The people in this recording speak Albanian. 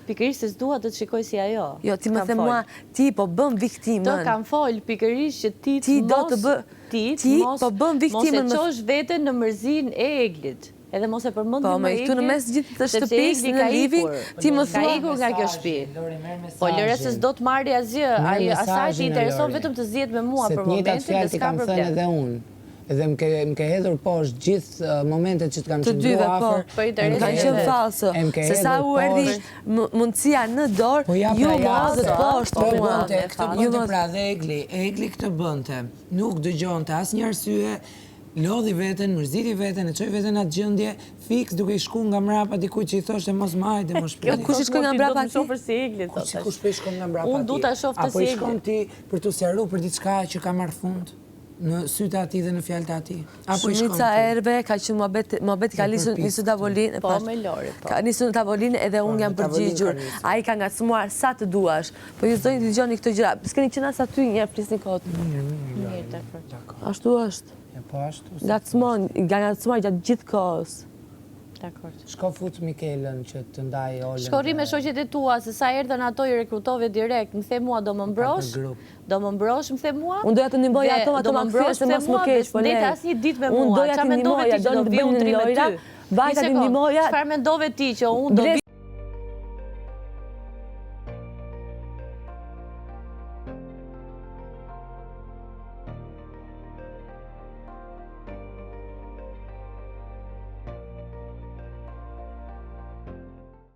pikërisht se s'dua të të shikoj si ajo. Jo, ti më the mua, ti po bën viktimën. Të kam fol pikërisht që ti po bën viktimën. Mos e qosh veten në mërzin e Eglit. Edhe mos e përmend më Eglit. Po, këtu në mes gjithë të shtëpisë në living, ti më thua. Ka ikur nga kjo shtëpi. Po lëre se s'do të marrë asgjë. Asaj i intereson vetëm të zihet me mua për momentin dhe s'ka problem. Edhe unë. Edhe më ke hedhur poshtë gjithë momentet që të kam qëndru afer. Më kanë qenë falsë. Se sa u erdi mundësia në dorë, ju më adhët poshtë mua. Këtë bënte pra dhe Egli këtë bënte. Nuk dëgjonte asë një arsye, lodhi veten, mërziti veten, e qoj veten atë gjëndje, fiks duke i shku nga mrapa dikuj që i thoshte mos majde, mos shpëti. Kush i shkoj nga mrapa ti? Kush për i shkoj nga mrapa ti? Unë du të shof të si Eglit. Apo i shkon ti për të sjaru për diçka që ka marrë fund? Në sytë ati dhe në fjallët ati. Shumica erbe, ka që muhabeti ka nisu tavolinë. Po, me Lori, po. Ka nisu në tavolinë edhe unë jam përgjigjur. A i ka ngacmuar sa të duash. Po ju zdojnë të gjoni këto gjëra. S'keni qenë asë aty një flisni kotë. Mirë, ashtu është. Po, ashtu. Ngacmuar gjatë gjithë kohës. Shko fut Mikelën që të ndaj Olën. Shko ri me shoqet e tua, se sa erdhen ato i rekrutove direkt, më the mua do më mbrosh, më the mua. Unë doja të ndihmoj ato më kthyer se mos më keq, po le. Ndet asnjë ditë me mua. Çfarë mendove ti që do vi unë deri me ty? Vajta të ndihmoja. Çfarë mendove ti që unë do vi